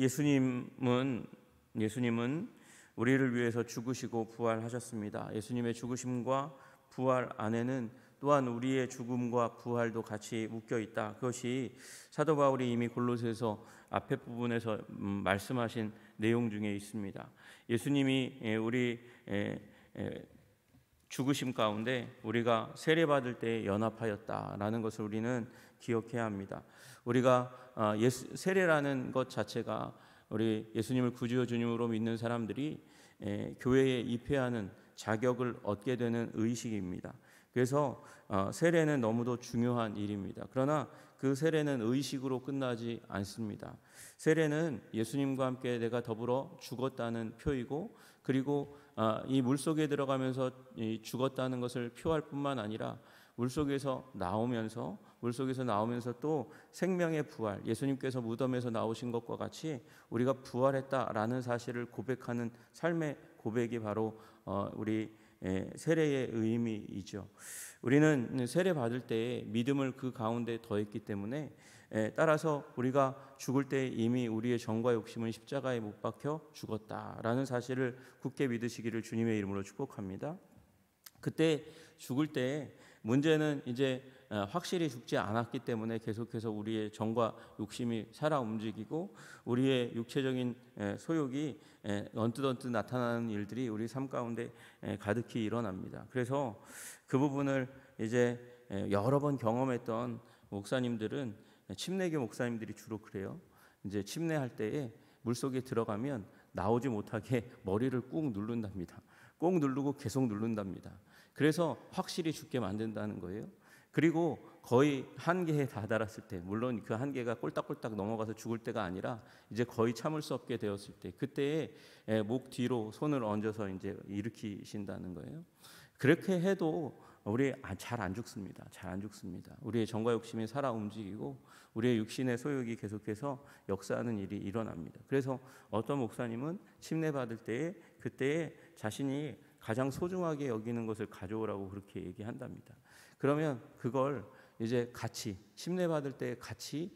예수님은 우리를 위해서 죽으시고 부활하셨습니다. 예수님의 죽으심과 부활 안에는 또한 우리의 죽음과 부활도 같이 묶여 있다. 그것이 사도 바울이 이미 골로새서 앞에 부분에서 말씀하신 내용 중에 있습니다. 예수님이 우리 죽으심 가운데 우리가 세례받을 때 연합하였다라는 것을 우리는 기억해야 합니다. 우리가 세례라는 것 자체가 우리 예수님을 구주여 주님으로 믿는 사람들이 교회에 입회하는 자격을 얻게 되는 의식입니다. 그래서 세례는 너무도 중요한 일입니다. 그러나 그 세례는 의식으로 끝나지 않습니다. 세례는 예수님과 함께 내가 더불어 죽었다는 표이고, 그리고 이 물속에 들어가면서 죽었다는 것을 표할 뿐만 아니라 물속에서 나오면서 또 생명의 부활, 예수님께서 무덤에서 나오신 것과 같이 우리가 부활했다라는 사실을 고백하는 삶의 고백이 바로 우리 세례의 의미이죠. 우리는 세례 받을 때 믿음을 그 가운데 더했기 때문에 따라서 우리가 죽을 때 이미 우리의 정과 욕심은 십자가에 못 박혀 죽었다라는 사실을 굳게 믿으시기를 주님의 이름으로 축복합니다. 그때 죽을 때 문제는 이제 확실히 죽지 않았기 때문에 계속해서 우리의 정과 욕심이 살아 움직이고 우리의 육체적인 소욕이 언뜻 나타나는 일들이 우리 삶 가운데 가득히 일어납니다. 그래서 그 부분을 이제 여러 번 경험했던 목사님들은, 침례교 목사님들이 주로 그래요. 이제 침례할 때에 물속에 들어가면 나오지 못하게 머리를 꾹 누른답니다. 꾹 누르고 계속 누른답니다. 그래서 확실히 죽게 만든다는 거예요. 그리고 거의 한계에 다다랐을 때, 물론 그 한계가 꼴딱꼴딱 넘어가서 죽을 때가 아니라 이제 거의 참을 수 없게 되었을 때, 그때에 목 뒤로 손을 얹어서 이제 일으키신다는 거예요. 그렇게 해도 우리 잘 안 죽습니다. 잘 안 죽습니다. 우리의 정과 욕심이 살아 움직이고 우리의 육신의 소욕이 계속해서 역사하는 일이 일어납니다. 그래서 어떤 목사님은 침례 받을 때에 그때에 자신이 가장 소중하게 여기는 것을 가져오라고 그렇게 얘기한답니다. 그러면 그걸 이제 같이 침례 받을 때 같이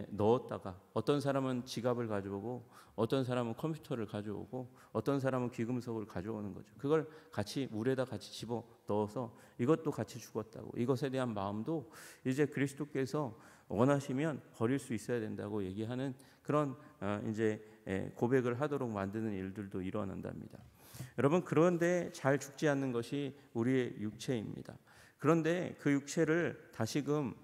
넣었다가, 어떤 사람은 지갑을 가져오고 어떤 사람은 컴퓨터를 가져오고 어떤 사람은 귀금속을 가져오는 거죠. 그걸 같이 물에다 같이 집어 넣어서 이것도 같이 죽었다고, 이것에 대한 마음도 이제 그리스도께서 원하시면 버릴 수 있어야 된다고 얘기하는 그런 이제 고백을 하도록 만드는 일들도 일어난답니다. 여러분, 그런데 잘 죽지 않는 것이 우리의 육체입니다. 그런데 그 육체를 다시금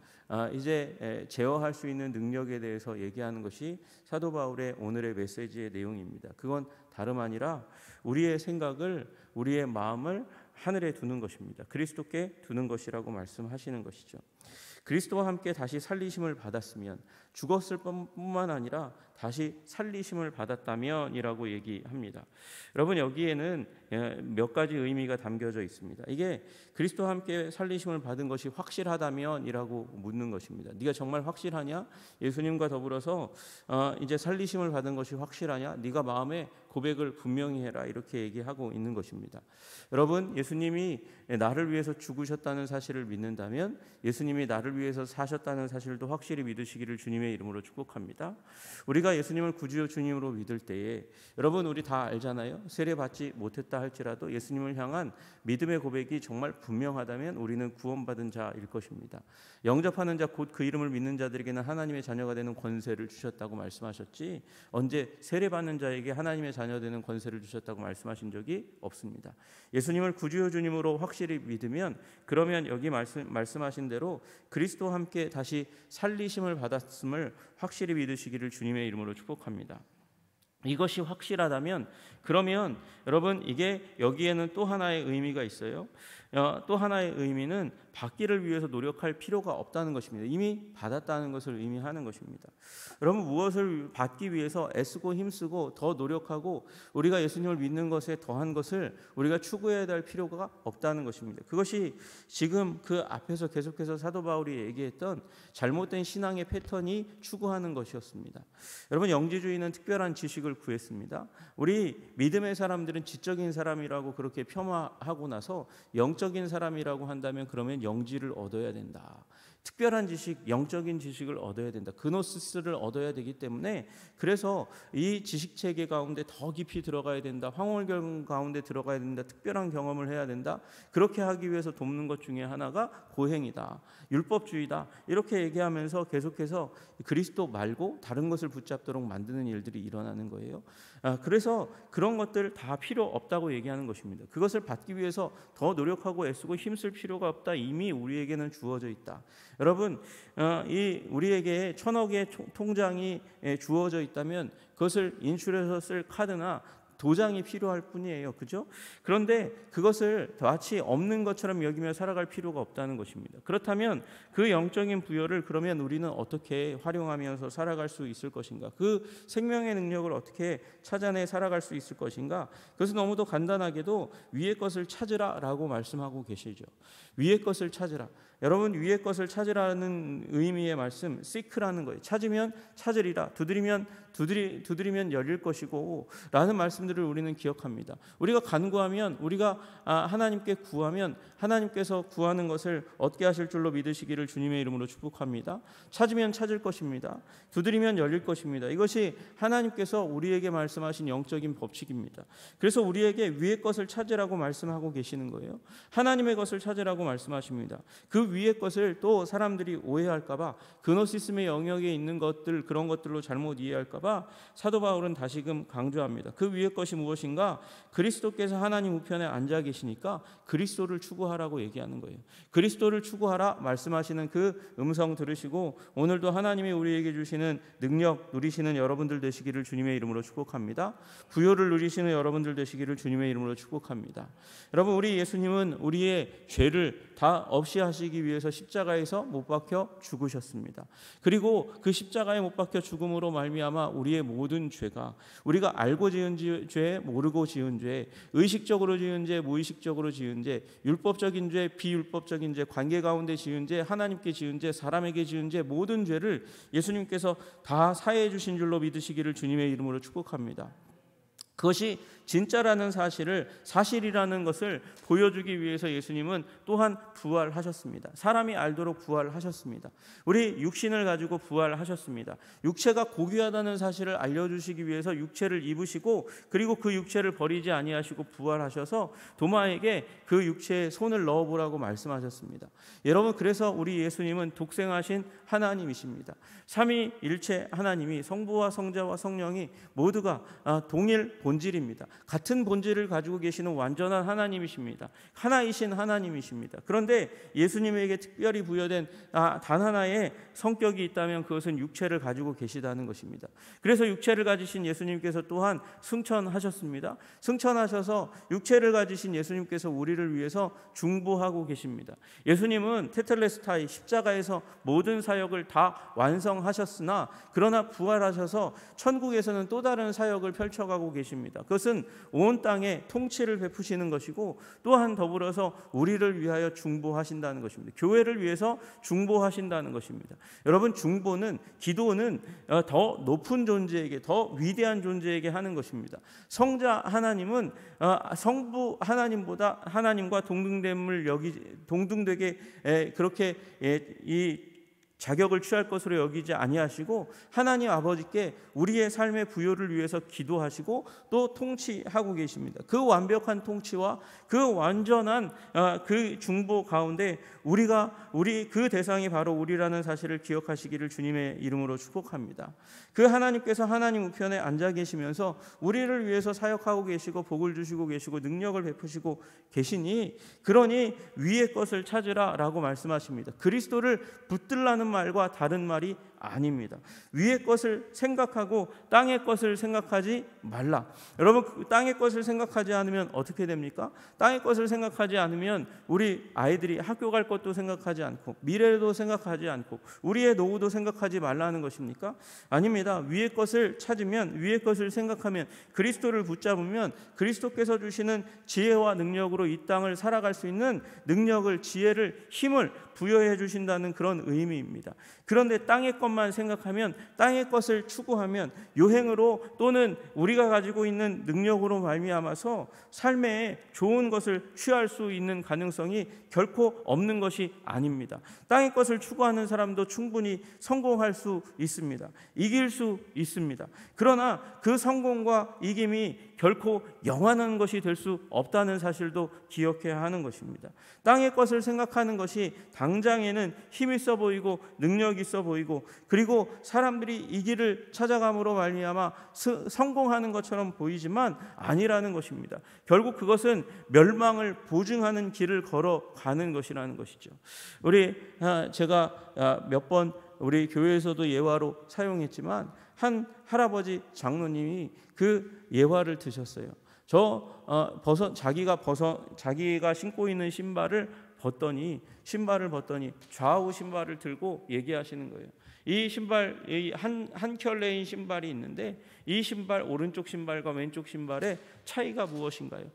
이제 제어할 수 있는 능력에 대해서 얘기하는 것이 사도 바울의 오늘의 메시지의 내용입니다. 그건 다름 아니라 우리의 생각을, 우리의 마음을 하늘에 두는 것입니다. 그리스도께 두는 것이라고 말씀하시는 것이죠. 그리스도와 함께 다시 살리심을 받았으면, 죽었을 뿐만 아니라 다시 살리심을 받았다면이라고 얘기합니다. 여러분, 여기에는 몇 가지 의미가 담겨져 있습니다. 이게 그리스도와 함께 살리심을 받은 것이 확실하다면이라고 묻는 것입니다. 네가 정말 확실하냐? 예수님과 더불어서 이제 살리심을 받은 것이 확실하냐? 네가 마음에 고백을 분명히 해라, 이렇게 얘기하고 있는 것입니다. 여러분, 예수님이 나를 위해서 죽으셨다는 사실을 믿는다면 예수님이 나를 위해서 사셨다는 사실도 확실히 믿으시기를 주님의 이름으로 축복합니다. 우리가 예수님을 구주여 주님으로 믿을 때에, 여러분 우리 다 알잖아요. 세례받지 못했다 할지라도 예수님을 향한 믿음의 고백이 정말 분명하다면 우리는 구원받은 자일 것입니다. 영접하는 자, 곧 그 이름을 믿는 자들에게는 하나님의 자녀가 되는 권세를 주셨다고 말씀하셨지, 언제 세례받는 자에게 하나님의 자녀 되는 권세를 주셨다고 말씀하신 적이 없습니다. 예수님을 구주여 주님으로 확실히 믿으면, 그러면 여기 말씀하신 대로 그리스도와 함께 다시 살리심을 받았음을 확실히 믿으시기를 주님의 이름으로 축복합니다. 이것이 확실하다면, 그러면 여러분, 이게 여기에는 또 하나의 의미가 있어요. 또 하나의 의미는 받기를 위해서 노력할 필요가 없다는 것입니다. 이미 받았다는 것을 의미하는 것입니다. 여러분, 무엇을 받기 위해서 애쓰고 힘쓰고 더 노력하고 우리가 예수님을 믿는 것에 더한 것을 우리가 추구해야 할 필요가 없다는 것입니다. 그것이 지금 그 앞에서 계속해서 사도 바울이 얘기했던 잘못된 신앙의 패턴이 추구하는 것이었습니다. 여러분, 영지주의는 특별한 지식을 구했습니다. 우리 믿음의 사람들은 지적인 사람이라고 그렇게 폄하하고 나서 영적인 사람이라고 한다면 그러면 영지를 얻어야 된다. 특별한 지식, 영적인 지식을 얻어야 된다. 그노시스를 얻어야 되기 때문에 그래서 이 지식 체계 가운데 더 깊이 들어가야 된다. 황홀경 가운데 들어가야 된다. 특별한 경험을 해야 된다. 그렇게 하기 위해서 돕는 것 중에 하나가 고행이다. 율법주의다. 이렇게 얘기하면서 계속해서 그리스도 말고 다른 것을 붙잡도록 만드는 일들이 일어나는 거예요. 그래서 그런 것들 다 필요 없다고 얘기하는 것입니다. 그것을 받기 위해서 더 노력하고 애쓰고 힘쓸 필요가 없다. 이미 우리에게는 주어져 있다. 여러분, 이 우리에게 1,000억의 통장이 주어져 있다면 그것을 인출해서 쓸 카드나 도장이 필요할 뿐이에요. 그죠? 그런데 그것을 마치 없는 것처럼 여기며 살아갈 필요가 없다는 것입니다. 그렇다면 그 영적인 부여를 그러면 우리는 어떻게 활용하면서 살아갈 수 있을 것인가? 그 생명의 능력을 어떻게 찾아내 살아갈 수 있을 것인가? 그것은 너무도 간단하게도 위의 것을 찾으라라고 말씀하고 계시죠. 위의 것을 찾으라. 여러분, 위의 것을 찾으라는 의미의 말씀, seek라는 거예요. 찾으면 찾으리라, 두드리면 열릴 것이고 라는 말씀들을 우리는 기억합니다. 우리가 간구하면, 우리가 하나님께 구하면 하나님께서 구하는 것을 얻게 하실 줄로 믿으시기를 주님의 이름으로 축복합니다. 찾으면 찾을 것입니다. 두드리면 열릴 것입니다. 이것이 하나님께서 우리에게 말씀하신 영적인 법칙입니다. 그래서 우리에게 위의 것을 찾으라고 말씀하고 계시는 거예요. 하나님의 것을 찾으라고 말씀하십니다. 그 위의 것을 또 사람들이 오해할까 봐, 그노시스의 영역에 있는 것들, 그런 것들로 잘못 이해할까 봐 사도 바울은 다시금 강조합니다. 그 위의 것이 무엇인가? 그리스도께서 하나님 우편에 앉아 계시니까 그리스도를 추구하라고 얘기하는 거예요. 그리스도를 추구하라 말씀하시는 그 음성 들으시고 오늘도 하나님이 우리에게 주시는 능력 누리시는 여러분들 되시기를 주님의 이름으로 축복합니다. 부요를 누리시는 여러분들 되시기를 주님의 이름으로 축복합니다. 여러분, 우리 예수님은 우리의 죄를 다 없이 하시기 위해서 십자가에서 못 박혀 죽으셨습니다. 그리고 그 십자가에 못 박혀 죽음으로 말미암아 우리의 모든 죄가, 우리가 알고 지은 죄, 모르고 지은 죄, 의식적으로 지은 죄, 무의식적으로 지은 죄, 율법적인 죄, 비율법적인 죄, 관계 가운데 지은 죄, 하나님께 지은 죄, 사람에게 지은 죄, 모든 죄를 예수님께서 다 사해해 주신 줄로 믿으시기를 주님의 이름으로 축복합니다. 그것이 진짜라는 사실이라는 것을 보여주기 위해서 예수님은 또한 부활하셨습니다. 사람이 알도록 부활하셨습니다. 우리 육신을 가지고 부활하셨습니다. 육체가 고귀하다는 사실을 알려주시기 위해서 육체를 입으시고, 그리고 그 육체를 버리지 아니하시고 부활하셔서 도마에게 그 육체에 손을 넣어보라고 말씀하셨습니다. 여러분, 그래서 우리 예수님은 독생하신 하나님이십니다. 삼위일체 하나님이, 성부와 성자와 성령이 모두가 동일 본질입니다. 같은 본질을 가지고 계시는 완전한 하나님이십니다. 하나이신 하나님이십니다. 그런데 예수님에게 특별히 부여된 단 하나의 성격이 있다면 그것은 육체를 가지고 계시다는 것입니다. 그래서 육체를 가지신 예수님께서 또한 승천하셨습니다. 승천하셔서 육체를 가지신 예수님께서 우리를 위해서 중보하고 계십니다. 예수님은 테텔레스타이, 십자가에서 모든 사역을 다 완성하셨으나 그러나 부활하셔서 천국에서는 또 다른 사역을 펼쳐가고 계십니다. 그것은 온 땅에 통치를 베푸시는 것이고, 또한 더불어서 우리를 위하여 중보하신다는 것입니다. 교회를 위해서 중보하신다는 것입니다. 여러분, 중보는, 기도는 더 높은 존재에게, 더 위대한 존재에게 하는 것입니다. 성자 하나님은 성부 하나님보다 하나님과 동등되게 그렇게 이 자격을 취할 것으로 여기지 아니하시고 하나님 아버지께 우리의 삶의 부요를 위해서 기도하시고 또 통치하고 계십니다. 그 완벽한 통치와 그 완전한 그 중보 가운데 우리 그 대상이 바로 우리라는 사실을 기억하시기를 주님의 이름으로 축복합니다. 그 하나님께서 하나님 우편에 앉아 계시면서 우리를 위해서 사역하고 계시고 복을 주시고 계시고 능력을 베푸시고 계시니, 그러니 위의 것을 찾으라라고 말씀하십니다. 그리스도를 붙들라는 말과 다른 말이 아닙니다. 위의 것을 생각하고 땅의 것을 생각하지 말라. 여러분, 땅의 것을 생각하지 않으면 어떻게 됩니까? 땅의 것을 생각하지 않으면 우리 아이들이 학교 갈 것도 생각하지 않고 미래도 생각하지 않고 우리의 노후도 생각하지 말라는 것입니까? 아닙니다. 위의 것을 찾으면, 위의 것을 생각하면, 그리스도를 붙잡으면 그리스도께서 주시는 지혜와 능력으로 이 땅을 살아갈 수 있는 능력을, 지혜를, 힘을 부여해 주신다는 그런 의미입니다. 그런데 땅의 것 것만 생각하면, 땅의 것을 추구하면, 요행으로 또는 우리가 가지고 있는 능력으로 말미암아서 삶에 좋은 것을 취할 수 있는 가능성이 결코 없는 것이 아닙니다. 땅의 것을 추구하는 사람도 충분히 성공할 수 있습니다. 이길 수 있습니다. 그러나 그 성공과 이김이 결코 영원한 것이 될 수 없다는 사실도 기억해야 하는 것입니다. 땅의 것을 생각하는 것이 당장에는 힘 있어 보이고 능력 있어 보이고, 그리고 사람들이 이 길을 찾아감으로 말미암아 성공하는 것처럼 보이지만 아니라는 것입니다. 결국 그것은 멸망을 보증하는 길을 걸어가는 것이라는 것이죠. 제가 몇 번 우리 교회에서도 예화로 사용했지만, 한 할아버지 장로님이 그 예화를 드셨어요. 자기가 신고 있는 신발을 벗더니 좌우 신발을 들고 얘기하시는 거예요. 이 신발, 한 켤레인 신발이 있는데, 이 신발, 오른쪽 신발과 왼쪽 신발의 차이가 무엇인가요?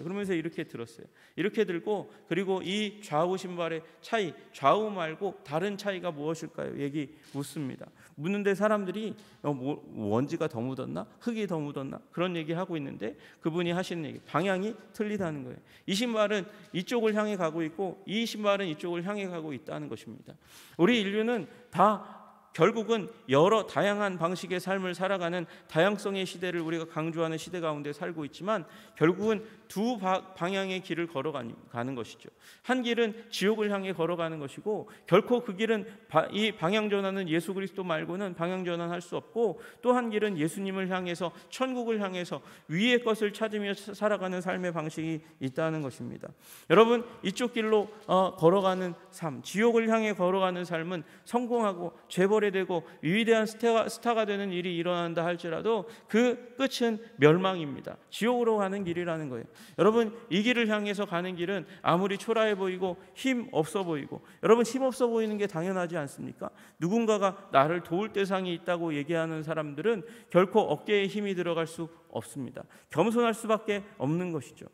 그러면서 이렇게 들었어요. 이렇게 들고, 그리고 이 좌우 신발의 차이, 좌우 말고 다른 차이가 무엇일까요? 묻습니다. 묻는데 사람들이 먼지가 더 묻었나? 흙이 더 묻었나? 그런 얘기하고 있는데, 그분이 하시는 얘기, 방향이 틀리다는 거예요. 이 신발은 이쪽을 향해 가고 있고, 이 신발은 이쪽을 향해 가고 있다는 것입니다. 우리 인류는 다 결국은 여러 다양한 방식의 삶을 살아가는 다양성의 시대를 우리가 강조하는 시대 가운데 살고 있지만, 결국은 두 방향의 길을 걸어가는 것이죠. 한 길은 지옥을 향해 걸어가는 것이고, 결코 그 길은 이 방향전환은 예수 그리스도 말고는 방향전환할 수 없고, 또 한 길은 예수님을 향해서, 천국을 향해서 위의 것을 찾으며 살아가는 삶의 방식이 있다는 것입니다. 여러분, 이쪽 길로 걸어가는 삶, 지옥을 향해 걸어가는 삶은 성공하고 재벌이 되고 위대한 스타가 되는 일이 일어난다 할지라도 그 끝은 멸망입니다. 지옥으로 가는 길이라는 거예요. 여러분, 이 길을 향해서 가는 길은 아무리 초라해 보이고 힘 없어 보이고, 여러분, 힘 없어 보이는 게 당연하지 않습니까? 누군가가 나를 도울 대상이 있다고 얘기하는 사람들은 결코 어깨에 힘이 들어갈 수 없습니다. 겸손할 수밖에 없는 것이죠.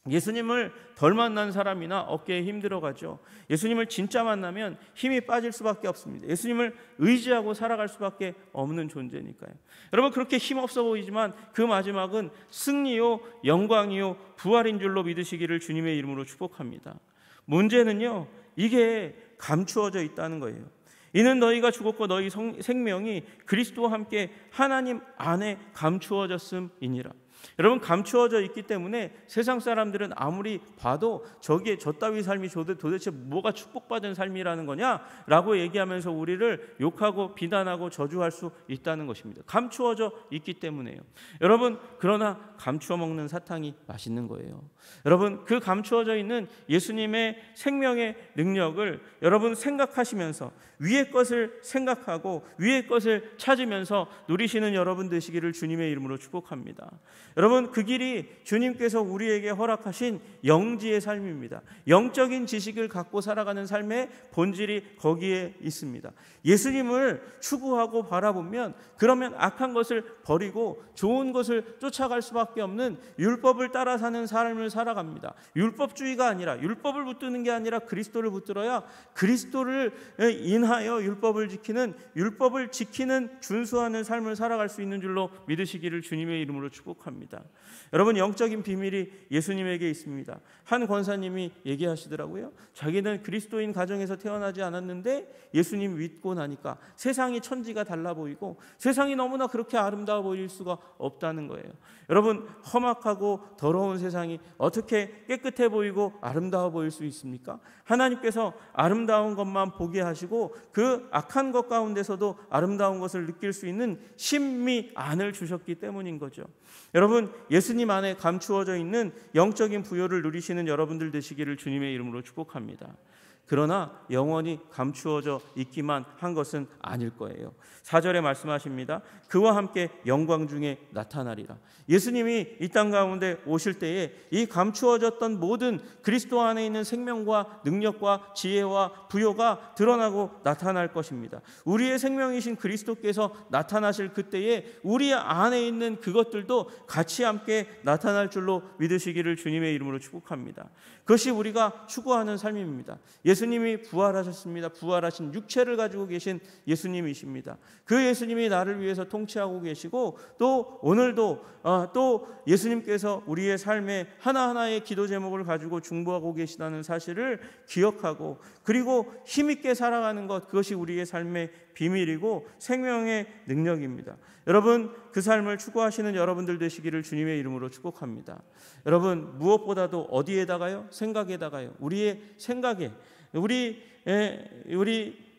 예수님을 덜 만난 사람이나 어깨에 힘 들어가죠. 예수님을 진짜 만나면 힘이 빠질 수밖에 없습니다. 예수님을 의지하고 살아갈 수밖에 없는 존재니까요. 여러분, 그렇게 힘없어 보이지만 그 마지막은 승리요, 영광이요, 부활인 줄로 믿으시기를 주님의 이름으로 축복합니다. 문제는요, 이게 감추어져 있다는 거예요. 이는 너희가 죽었고 너희 생명이 그리스도와 함께 하나님 안에 감추어졌음이니라. 여러분, 감추어져 있기 때문에 세상 사람들은 아무리 봐도 저 따위 삶이 도대체 뭐가 축복받은 삶이라는 거냐라고 얘기하면서 우리를 욕하고 비난하고 저주할 수 있다는 것입니다. 감추어져 있기 때문에요. 여러분, 그러나 감추어 먹는 사탕이 맛있는 거예요. 여러분, 그 감추어져 있는 예수님의 생명의 능력을 여러분 생각하시면서 위의 것을 생각하고 위의 것을 찾으면서 누리시는 여러분 되시기를 주님의 이름으로 축복합니다. 여러분, 그 길이 주님께서 우리에게 허락하신 영지의 삶입니다. 영적인 지식을 갖고 살아가는 삶의 본질이 거기에 있습니다. 예수님을 추구하고 바라보면, 그러면 악한 것을 버리고 좋은 것을 쫓아갈 수밖에 없는 율법을 따라 사는 삶을 살아갑니다. 율법주의가 아니라, 율법을 붙드는 게 아니라 그리스도를 붙들어야 그리스도를 인하여 율법을 지키는 준수하는 삶을 살아갈 수 있는 줄로 믿으시기를 주님의 이름으로 축복합니다. 여러분, 영적인 비밀이 예수님에게 있습니다. 한 권사님이 얘기하시더라고요. 자기는 그리스도인 가정에서 태어나지 않았는데 예수님 믿고 나니까 세상이 천지가 달라 보이고 세상이 너무나 그렇게 아름다워 보일 수가 없다는 거예요. 여러분, 험악하고 더러운 세상이 어떻게 깨끗해 보이고 아름다워 보일 수 있습니까? 하나님께서 아름다운 것만 보게 하시고 그 악한 것 가운데서도 아름다운 것을 느낄 수 있는 심미 안을 주셨기 때문인 거죠. 여러분, 예수님 안에 감추어져 있는 영적인 부요를 누리시는 여러분들 되시기를 주님의 이름으로 축복합니다. 그러나 영원히 감추어져 있기만 한 것은 아닐 거예요. 4절에 말씀하십니다. 그와 함께 영광 중에 나타나리라. 예수님이 이 땅 가운데 오실 때에 이 감추어졌던 모든 그리스도 안에 있는 생명과 능력과 지혜와 부요가 드러나고 나타날 것입니다. 우리의 생명이신 그리스도께서 나타나실 그때에 우리 안에 있는 그것들도 같이 함께 나타날 줄로 믿으시기를 주님의 이름으로 축복합니다. 그것이 우리가 추구하는 삶입니다. 예수님이 부활하셨습니다. 부활하신 육체를 가지고 계신 예수님이십니다. 그 예수님이 나를 위해서 통치하고 계시고 또 오늘도 또 예수님께서 우리의 삶에 하나하나의 기도 제목을 가지고 중보하고 계시다는 사실을 기억하고 그리고 힘있게 살아가는 것, 그것이 우리의 삶의 비밀이고 생명의 능력입니다. 여러분, 그 삶을 추구하시는 여러분들 되시기를 주님의 이름으로 축복합니다. 여러분, 무엇보다도 어디에다가요? 생각에다가요. 우리의 생각에, 우리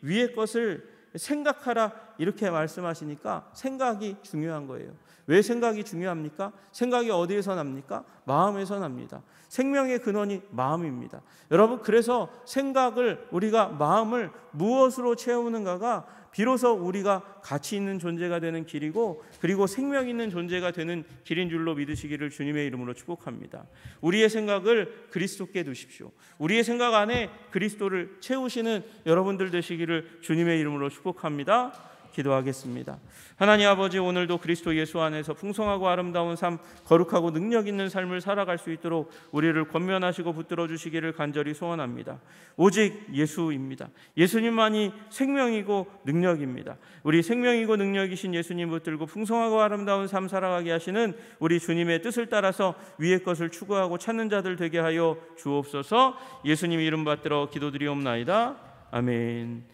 위의 것을 생각하라 이렇게 말씀하시니까 생각이 중요한 거예요. 왜 생각이 중요합니까? 생각이 어디에서 납니까? 마음에서 납니다. 생명의 근원이 마음입니다. 여러분, 그래서 생각을, 우리가 마음을 무엇으로 채우는가가 비로소 우리가 가치 있는 존재가 되는 길이고 그리고 생명 있는 존재가 되는 길인 줄로 믿으시기를 주님의 이름으로 축복합니다. 우리의 생각을 그리스도께 두십시오. 우리의 생각 안에 그리스도를 채우시는 여러분들 되시기를 주님의 이름으로 축복합니다. 기도하겠습니다. 하나님 아버지, 오늘도 그리스도 예수 안에서 풍성하고 아름다운 삶, 거룩하고 능력 있는 삶을 살아갈 수 있도록 우리를 권면하시고 붙들어 주시기를 간절히 소원합니다. 오직 예수입니다. 예수님만이 생명이고 능력입니다. 우리 생명이고 능력이신 예수님 붙들고 풍성하고 아름다운 삶 살아가게 하시는 우리 주님의 뜻을 따라서 위의 것을 추구하고 찾는 자들 되게 하여 주옵소서. 예수님 이름 받들어 기도드리옵나이다. 아멘.